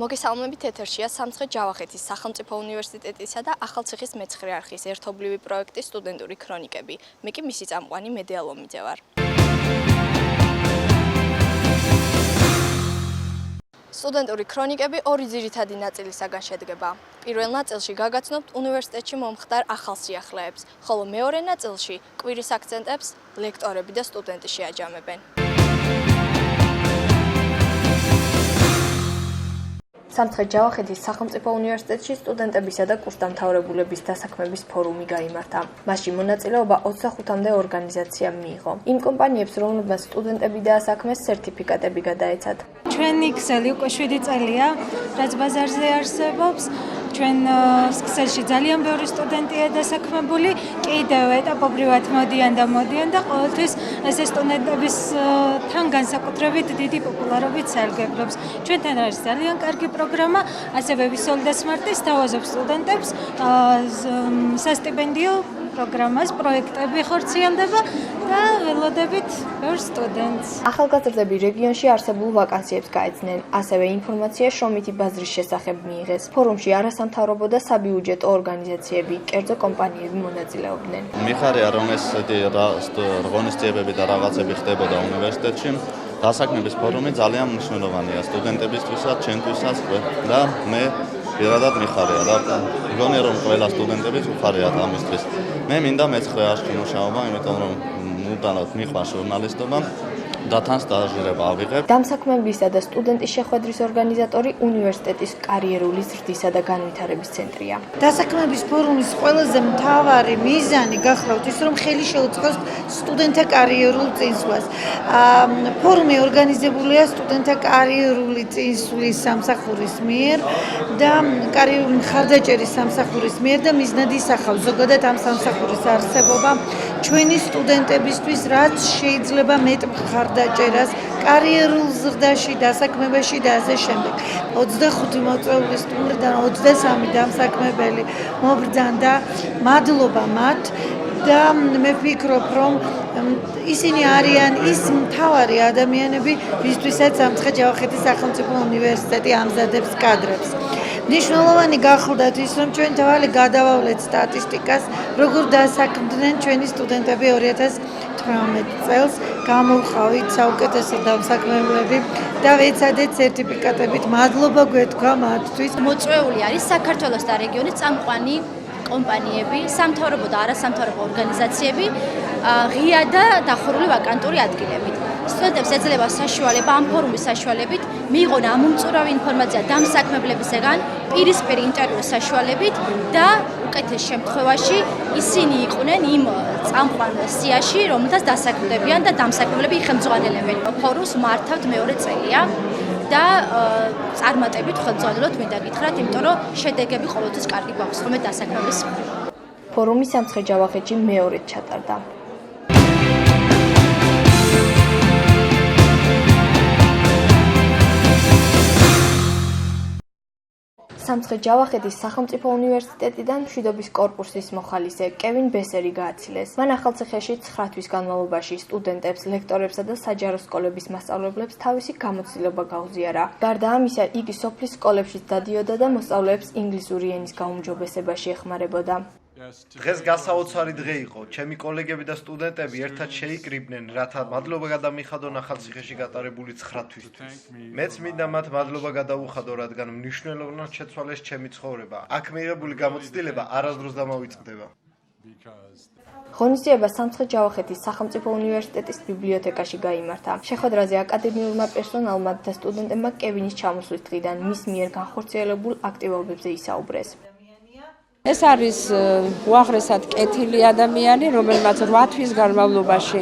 მოგესალმებით ეთერშია სამცხე ჯავახეთის სახელმწიფო უნივერსიტეტისა და ახალციხის მეცხრე არხის ერთობლივი პროექტის სტუდენტური ქრონიკები. მე კი მისი წამყვანი მედია ლომიძე ვარ. სტუდენტური ქრონიკები ორი ძირითადი ნაწილისაგან შედგება. პირველ ნაწილში გაგაცნობთ უნივერსიტეტში მომხდარ ახალ სიახლეებს, ხოლო მეორე ნაწილში კვირის აქცენტებს ლექტორები და სტუდენტი შეაჯამებენ. სამცხე ჯავახეთის სახელმწიფო უნივერსიტეტში სტუდენტებისა და კურსდამთავრებულების დასაქმების ფორუმი გაიმართა. მასში მონაწილეობა 25-მდე ორგანიზაციამ მიიღო. იმ კომპანიებს, რომლებმაც სტუდენტები დაასაქმეს, სერტიფიკატები გადაეცათ. ჩვენი ქსელი უკვე 7 წელია, რაც ბაზარზე არსებობს. ჩვენ ქსელში ძალიან ბევრი სტუდენტია დასაქმებული, კიდევ ეტაპობრივად მოდიან და ყოველთვის ესე სტუდენტების თან განსაკუთრებით დიდი პოპულარობით სარგებლობს. ჩვენთან არის ძალიან კარგი პროგრამა, ასევე ვისოლ და სმარტი სთავაზობს სტუდენტებს სასტიპენდიო პროგრამას, პროექტები ხორციელდება და ველოდებით ბევრ სტუდენტს. ახალგაზრდები რეგიონში არსებულ ვაკანსიებს გაეცნენ, ასევე ინფორმაცია შრომითი ბაზრის შესახებ მიიღეს. ფორუმში არასამთავრობო და საბიუჯეტო ორგანიზაციები, კერძო კომპანიები მონაწილეობდნენ. მიხარია, რომ ესეთი ღონისძიებები და რაღაცები ხდებოდა უნივერსიტეტში. დასაქმების ფორუმი ძალიან მნიშვნელოვანია სტუდენტებისთვისაც, ჩვენთვისაც და მე პირადად მიხარია და მგონია რომ ყველა სტუდენტებიც უხარიათ ამისთვის. მე მინდა მეცხრე არხში მუშაობა, იმიტომ რომ უდანოდ მიყვარს ჟურნალისტობა და თან სტაჟირება ავიღებ. დამსაქმებისა და სტუდენტის შეხვედრის ორგანიზატორი უნივერსიტეტის კარიერული ზრდისა და განვითარების ცენტრია. დასაქმების ფორუმის ყველაზე მთავარი მიზანი გახლავთ ის, რომ ხელი შეუწყოს სტუდენტთა კარიერულ წინსვლას. ფორუმი ორგანიზებულია სტუდენტთა კარიერული წინსვლის სამსახურის მიერ და კარიერული მხარდაჭერის სამსახურის მიერ და მიზნად ისახავს ზოგადად ამ სამსახურის არსებობა ჩვენი სტუდენტებისთვის, რაც შეიძლება მეტ მხარდაჭერას კარიერულ ზრდაში, დასაქმებაში და ასე შემდეგ. 25 მოწვეული სტუმრიდან 23 დამსაქმებელი მობრძანდა, მადლობა მათ და მე ვფიქრობ, რომ ისინი არიან ის მთავარი ადამიანები, ვისთვისაც სამცხე ჯავახეთის სახელმწიფო უნივერსიტეტი ამზადებს კადრებს. მნიშვნელოვანი გახლდათ ის, რომ ჩვენ თავალი გადავავლეთ სტატისტიკას, როგორ დასაქმდნენ ჩვენი სტუდენტები 2018 წელს, გამოვყავით საუკეთესო დამსაქმებლები და ვეცადეთ სერტიფიკატებით. მადლობა გვეთქვა მათთვის. მოწვეული არის საქართველოს და რეგიონის წამყვანი კომპანიები, სამთავრობო და არასამთავრობო ორგანიზაციები, ღია და დახურული ვაკანტური ადგილებით. სტუდენტებს ეძლევა საშუალება ამ ფორუმის საშუალებით მიიღონ ამომწურავი ინფორმაცია დამსაქმებლებისგან პირისპირ ინტერვიუს საშუალებით და უკეთეს შემთხვევაში ისინი იყვნენ იმ წამყვან სიაში, რომელთაც დასაქმდებიან და დამსაქმებლები იხელმძღვანელებენ. ფორუმს მართავთ მეორე წელია და წარმატებით ხელმძღვანელობთ მინდა გითხრათ, იმიტომ რომ შედეგები ყოველთვის კარგი გვაქვს ხოლმე დასაქმების. ფორუმი სამცხე ჯავახეთში მეორედ ჩატარდა. სამცხე ჯავახეთის სახელმწიფო უნივერსიტეტიდან მშვიდობის კორპუსის მოხალისე კევინ ბესერი გააცილეს. მან ახალციხეში 9 თვის განმავლობაში სტუდენტებს, ლექტორებსა და საჯარო სკოლების მასწავლებლებს თავისი გამოცდილება გაუზიარა. გარდა ამისა, იგი სოფლის სკოლებშიც დადიოდა და მოსწავლეებს ინგლისური ენის გაუმჯობესებაში ეხმარებოდა. დღეს გასაოცარი დღე იყო. ჩემი კოლეგები და სტუდენტები ერთად შეიკრიბნენ, რათა მადლობა გადამიხადონ ახალციხეში გატარებული 9 თვისთვის. მეც მინდა მათ მადლობა გადაუხადო, რადგან მნიშვნელოვნად შეცვალეს ჩემი ცხოვრება. აქ მიღებული გამოცდილება არასდროს დამავიწყდება. ღონისძიება სამცხე ჯავახეთის სახელმწიფო უნივერსიტეტის ბიბლიოთეკაში გაიმართა. შეხვედრაზე აკადემიურმა პერსონალმა და სტუდენტებმა კევინის ჩამოსვლის დღიდან მის მიერ განხორციელებულ აქტივობებზე ისაუბრეს. ეს არის უაღრესად კეთილი ადამიანი, რომელმაც 8 თვის განმავლობაში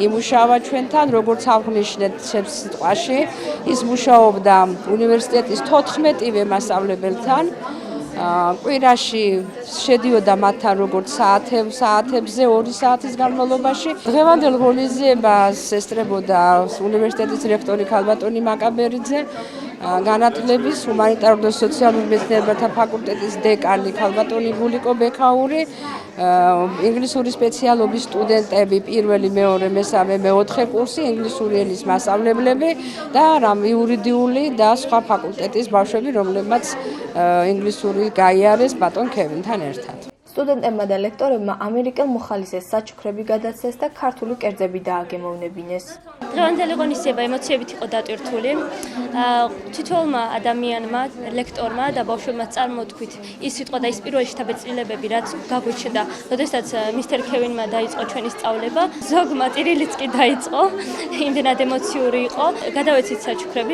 იმუშავა ჩვენთან, როგორც აღნიშნეთ სიტყვაში, ის მუშაობდა უნივერსიტეტის 14-ვე მასწავლებელთან. კვირაში შედიოდა მათთან როგორც საათებზე 2 საათის განმავლობაში. დღევანდელ ღონისძიებას ესწრებოდა უნივერსიტეტის რექტორი ქალბატონი მაკაბერიძე. განათლების ჰუმანიტარულ და სოციალურ მეცნიერებათა ფაკულტეტის დეკანი ქალბატონი გულიკო ბექაური, ინგლისური სპეციალობის სტუდენტები პირველი, მეორე, მესამე, მეოთხე კურსი, ინგლისური ენის მასწავლებლები და იურიდიული და სხვა ფაკულტეტის ბავშვები, რომლებმაც ინგლისური გაიარეს ბატონ ქევინთან ერთად. სტუდენტებმა და ლექტორებმა ამერიკელ მოხალისეს საჩუქრები გადაცეს და ქართული კერძები დააგემოვნებინეს. დღევანდელი ღონისძიება ემოციებით იყო დატვირთული. თითოეულმა ადამიანმა, ლექტორმა და ბავშვებმა წარმოთქვით ის სიტყვა და ის პირველი შთაბეჭდილებები, რაც გაგვიჩნდა, როდესაც მისტერ ქევინმა დაიწყო ჩვენი სწავლება. ზოგმა ტირილიც კი დაიწყო, იმდენად ემოციური იყო. გადავეცით საჩუქრები,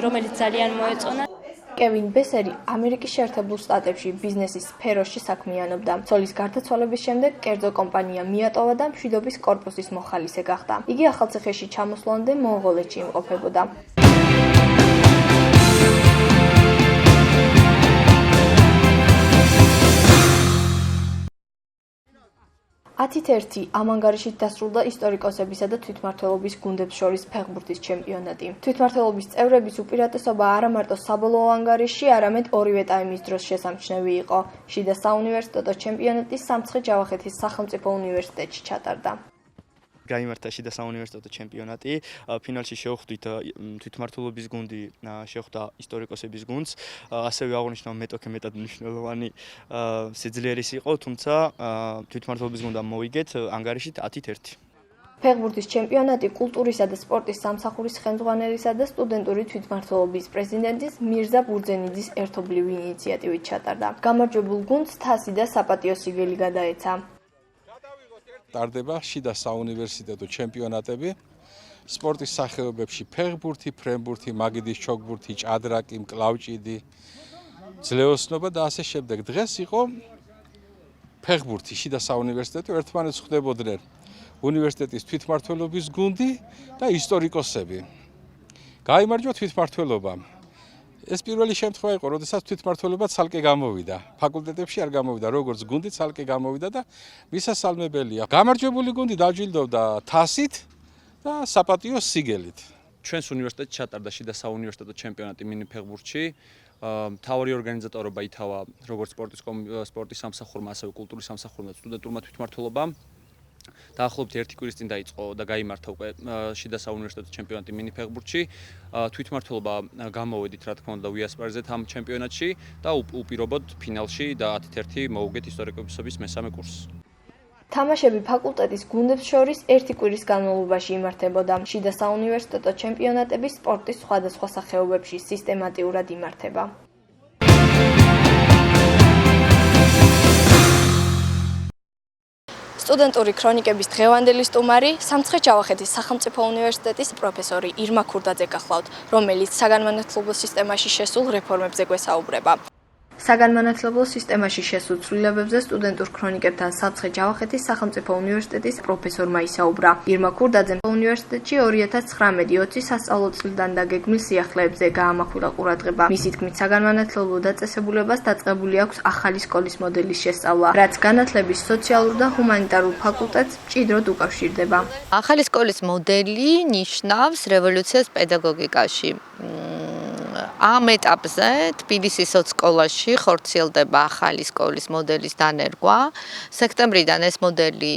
რომელიც ძალიან მოეწონა. კევინ ბესერი ამერიკის შეერთებულ შტატებში ბიზნესის სფეროში საქმიანობდა. ცოლის გარდაცვალების შემდეგ კერძო კომპანია მიატოვა და მშვიდობის კორპუსის მოხალისე გახდა. იგი ახალციხეში ჩამოსვლამდე მონღოლეთში იმყოფებოდა. 10-1 ამ ანგარიშით დასრულდა ისტორიკოსებისა და თვითმმართველობის გუნდებს შორის ფეხბურთის ჩემპიონატი. თვითმმართველობის წევრების უპირატესობა არა მარტო საბოლოო ანგარიში, არამედ ორივე ტაიმის დროს შესამჩნევი იყო. შიდა საუნივერსიტეტო ჩემპიონატი სამცხე-ჯავახეთის სახელმწიფო უნივერსიტეტში ჩატარდა. გაიმართა შიდა საუნივერსიტეტო ჩემპიონატი. ფინალში შევხვდით თვითმმართველობის გუნდი, შევხვდა ისტორიკოსების გუნდს. ასევე აღნიშნავ მეტოქე მეტად მნიშვნელოვანი სიძლიერის იყო, თუმცა თვითმმართველობის გუნდამ მოვიგეთ ანგარიშით 10-1. ფეხბურთის ჩემპიონატი კულტურისა და სპორტის სამსახურის ხელმძღვანელისა და სტუდენტური თვითმმართველობის პრეზიდენტის მირზა ბურძენიძის ერთობლივი ინიციატივით ჩატარდა. გამარჯვებულ გუნდს თასი და საპატიო სიგელი გადაეცა. ტარდება შიდა საუნივერსიტეტო ჩემპიონატები სპორტის სახეობებში ფეხბურთი, ფრენბურთი, მაგიდის ჩოგბურთი, ჭადრაკი, მკლავჭიდი, ძლეოსნობა და ასე შემდეგ. დღეს იყო ფეხბურთი შიდა საუნივერსიტეტო ერთმანეთს ხვდებოდნენ უნივერსიტეტის თვითმმართველობის გუნდი და ისტორიკოსები. გაიმარჯვა თვითმმართველობამ. ეს პირველი შემთხვევა იყო, როდესაც თვითმმართველობა ცალკე გამოვიდა. ფაკულტეტებში არ გამოვიდა, როგორც გუნდი ცალკე გამოვიდა და მისასალმებელია. გამარჯვებული გუნდი დაჯილდოვდა თასით და საპატიო სიგელით. ჩვენს უნივერსიტეტში ჩატარდა შიდა საუნივერსიტეტო ჩემპიონატი მინი ფეხბურთში. მთავარი ორგანიზატორობა ითავა როგორც სპორტის სამსახურმა, ასევე კულტურის სამსახურმა და სტუდენტურმა თვითმმართველობამ. დაახლოებით 1 კვირის წინ დაიწყო და გაიმართა უკვე შიდა საუნივერსიტეტო ჩემპიონატი მინი ფეხბურთში. თვითმმართველობა გამოვედით, რა თქმა უნდა, ვიასპარეზეთ ამ ჩემპიონატში და უპირობოდ ფინალში და 10-1 მოუგეთ ისტორიკოსების მესამე კურსს. თამაშები ფაკულტეტის გუნდებს შორის 1 კვირის განმავლობაში იმართებოდა. შიდა საუნივერსიტეტო ჩემპიონატები სპორტის სხვადასხვა სახეობებში სისტემატიურად იმართება. სტუდენტური ქრონიკების დღევანდელი სტუმარი სამცხე-ჯავახეთის სახელმწიფო უნივერსიტეტის პროფესორი ირმა ქურდაძე გახლავთ, რომელიც საგანმანათლებლო სისტემაში შესულ რეფორმებზე გვესაუბრება. საგანმანათლებლო სისტემაში შესულ ცვლილებებზე სტუდენტურ ქრონიკებთან სამცხე-ჯავახეთის სახელმწიფო უნივერსიტეტის პროფესორმა ისაუბრა. ირმა ქურდაძემ უნივერსიტეტში 2019-20 სასწავლო წლიდან დაგეგმილ სიახლეებზე გაამახვილა ყურადღება. მისი თქმით, საგანმანათლებლო დაწესებულებას დაწყებული აქვს ახალი სკოლის მოდელის შესწავლა, რაც განათლების სოციალურ და ჰუმანიტარულ ფაკულტეტს მჭიდროდ უკავშირდება. ახალი სკოლის მოდელი ნიშნავს რევოლუციას პედაგოგიკაში. ამ ეტაპზე თბილისის სკოლაში ხორციელდება ახალი სკოლის მოდელის დანერგვა. სექტემბრიდან ეს მოდელი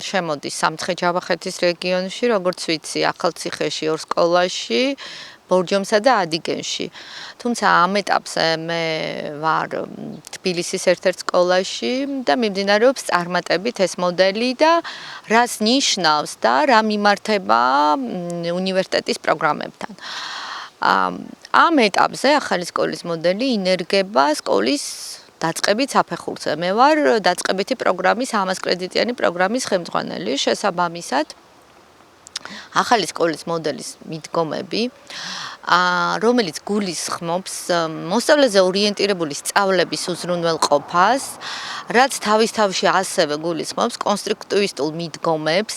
შემოდის სამცხე-ჯავახეთის რეგიონში, როგორც ვიცი, ახალციხეში 2 სკოლაში, ბორჯომსა და ადიგენში. თუმცა ამ ეტაპზე მე ვარ თბილისის ერთ-ერთ სკოლაში და მიმდინარეობს წარმატებით ეს მოდელი და რას ნიშნავს და რა მიმართება უნივერსიტეტის პროგრამებთან. ამ ეტაპზე ახალი სკოლის მოდელი ინერგება სკოლის დაწყებით საფეხურზე. მე ვარ დაწყებითი პროგრამის 100 კრედიტიანი პროგრამის ხელმძღვანელი. შესაბამისად, ახალი სკოლის მოდელის მიდგომები, რომელიც გულისხმობს მოსწავლეზე ორიენტირებული სწავლების უზრუნველყოფას, რაც თავის თავში ასევე გულისხმობს კონსტრუქტივისტულ მიდგომებს,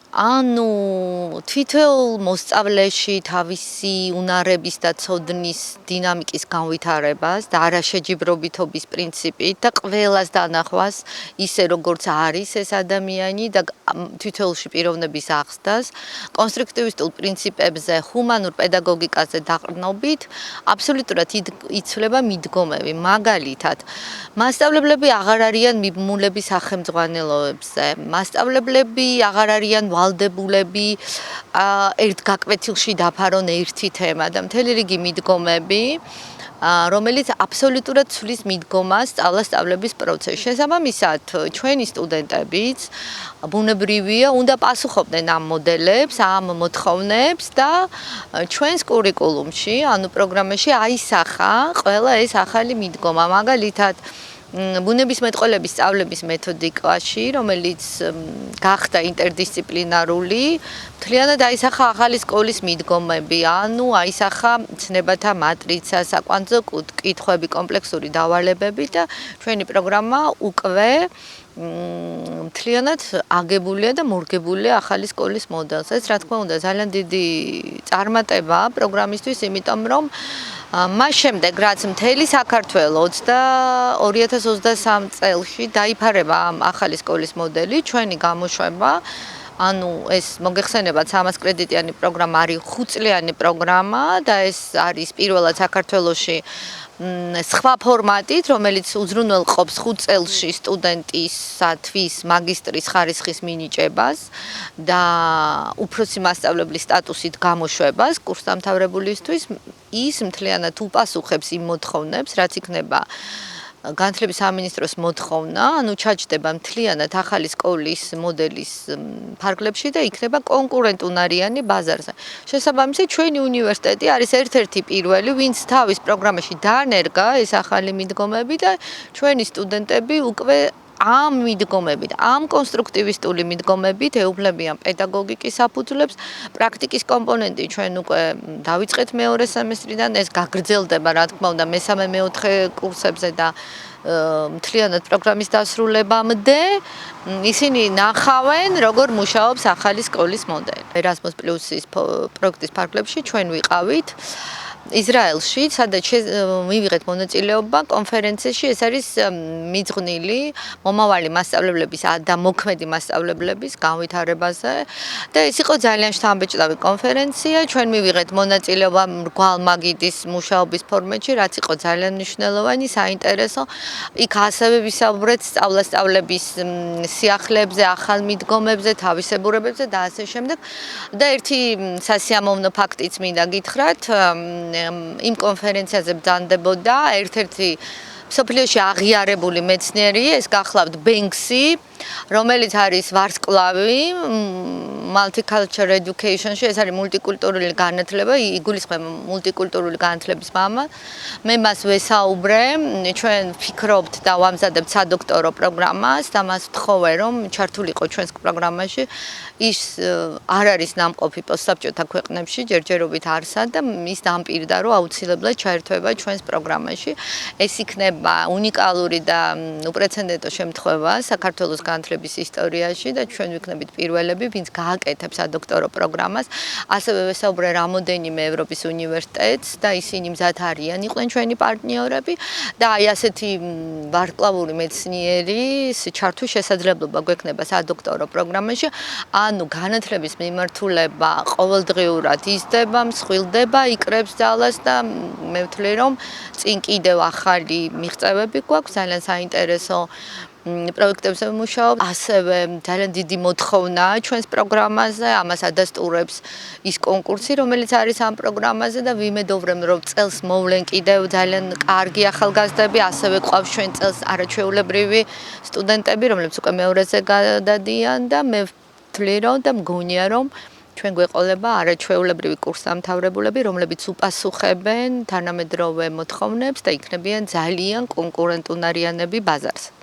ანუ თვითონ მოსწავლეში თავისი უნარების და ცოდნის დინამიკის განვითარებას და არაშეჯიბრობითობის პრინციპით და ყველას დანახვას ისე როგორც არის ეს ადამიანი და თვითონში პიროვნების აღზრდას კონსტრუქტივისტულ პრინციპებზე ჰუმანურ პედაგოგიკაზე დაყრდნობით აბსოლუტურად იცვლება მიდგომები მაგალითად მასწავლებლები აღარ არიან მიბმულები სახელმძღვანელოებზე მასწავლებლები აღარ არიან ვალდებულები ერთ გაკვეთილში დაფარონ ერთი თემა და მთელი რიგი მიდგომები რომელიც აბსოლუტურად ცვლის მიდგომას სწავლების პროცესში. შესაბამისად, ჩვენი სტუდენტებიც ბუნებრივია, უნდა პასუხობდნენ ამ მოდელებს, ამ მოთხოვნებს და ჩვენს კურიკულუმში, ანუ პროგრამაში აისახა ყველა ეს ახალი მიდგომა. მაგალითად, ბუნებისმეტყველების სწავლების მეთოდიკაში, რომელიც გახდა ინტერდისციპლინარული, მთლიანად აისახა ახალი სკოლის მიდგომები, ანუ აისახა ცნებათა მატრიცა, საკვანძო კითხვები, კომპლექსური დავალებები და ჩვენი პროგრამა უკვე მთლიანად აგებულია და მორგებულია ახალი სკოლის მოდელს. ეს რა თქმა უნდა ძალიან დიდი წარმატებაა პროგრამისთვის, იმიტომ რომ მას შემდეგ რაც მთელი საქართველოს 2023 წელში დაიფარება ამ ახალი სკოლის მოდელი, ჩვენი გამოშვება ანუ ეს მოგეხსენებათ 300 კრედიტიანი პროგრამა არის 5 წლიანი პროგრამა და ეს არის პირველად საქართველოში სხვა ფორმატით, რომელიც უზრუნველყოფს 5 წელში სტუდენტისათვის მაგისტრის ხარისხის მინიჭებას და უფროსი მასწავლებლის სტატუსით გამოშვებას კურსდამთავრებულისთვის ის მთლიანად უპასუხებს იმ მოთხოვნებს, რაც იქნება განათლების სამინისტროს მოთხოვნა, ანუ ჩაჯდება მთლიანად ახალი სკოლის მოდელის ფარგლებში და იქნება კონკურენტუნარიანი ბაზარზე. შესაბამისად, ჩვენი უნივერსიტეტი არის ერთ-ერთი პირველი, ვინც თავის პროგრამაში დაანერგა ეს ახალი მიდგომები და ჩვენი სტუდენტები უკვე ამ მიდგომებით, ამ კონსტრუქტივისტული მიდგომებით ეუფლებიან პედაგოგიკის საფუძვლებს, პრაქტიკის კომპონენტი ჩვენ უკვე დავიწყეთ მეორე სემესტრიდან, ეს გაგრძელდება, რა თქმა უნდა, მესამე-მეოთხე კურსებზე და მთლიანად პროგრამის დასრულებამდე ისინი ნახავენ, როგორ მუშაობს ახალი სკოლის მოდელი. Erasmus Plus-ის პროექტის ფარგლებში ჩვენ ვიყავით ისრაელში, სადაც მივიღეთ მონაწილეობა კონფერენციაში, ეს არის მიძღვნილი მომავალი მასწავლებლების და მოქმედი მასწავლებლების განვითარებაზე და ეს იყო ძალიან შთამბეჭდავი კონფერენცია. ჩვენ მივიღეთ მონაწილეობა მრგვალ მაგიდის მუშაობის ფორმატში, რაც იყო ძალიან მნიშვნელოვანი, საინტერესო. იქ ასევე ვისაუბრეთ სწავლების სიახლეებზე, ახალ მიდგომებზე, თავისებურებებზე და ასე შემდეგ. და ერთი სასიამოვნო ფაქტიც მინდა გითხრათ, იმ კონფერენციაზე ბრძანდებოდა ერთ-ერთი მსოფლიოში აღიარებული მეცნიერი, ეს გახლავთ ბენქსი, რომელიც არის ვარსკვლავი multicultural education-ში, ეს არის მულტიკულტურული განათლება, იგულისხმება მულტიკულტურული განათლების მამა. მე მას ვესაუბრე, ჩვენ ვფიქრობთ და ვამზადებთ სადოქტორო პროგრამას და მას ვთხოვე, რომ ჩართულიყო ჩვენს პროგრამაში. ის არ არის ნამყოფი პოსტსაბჭოთა ქვეყნებში, ჯერჯერობით არსად და ის დამპირდა, რომ აუცილებლად ჩაერთვება ჩვენს პროგრამაში. ეს იქნება უნიკალური და უპრეცედენტო შემთხვევა საქართველოს განათლების ისტორიაში და ჩვენ ვიქნებით პირველები, ვინც გააკეთებს სადოქტორო პროგრამას. ასევე ვესაუბრე რამოდენიმე ევროპის უნივერსიტეტს და ისინი მზად არიან იყვნენ ჩვენი პარტნიორები და აი ასეთი ვარსკვლავური მეცნიერის ჩართვის შესაძლებლობა გვექნება სადოქტორო პროგრამაში. ანუ განათლების მიმართულება ყოველდღიურად იზრდება, მსხვილდება, იკრებს ძალას და მე ვთვლი, რომ წინ კიდევ ახალი მიღწევები გვაქვს, ძალიან საინტერესო პროექტებზე ვმუშაობთ. ასევე ძალიან დიდი მოთხოვნაა ჩვენს პროგრამაზე, ამას ადასტურებს ის კონკურსი, რომელიც არის ამ პროგრამაზე და ვიმედოვრებ, რომ წელს მოვლენ კიდევ ძალიან კარგი ახალგაზრდები, ასევე ყავს ჩვენ წელს არაჩვეულებრივი სტუდენტები, რომლებიც უკვე მეორეზე გადადიან და მე ვთვლი, რომ და მგონია, რომ ჩვენ გვეყოლება არაჩვეულებრივი კურსდამთავრებულები, რომლებიც უპასუხებენ თანამედროვე მოთხოვნებს და იქნებიან ძალიან კონკურენტუნარიანები ბაზარზე.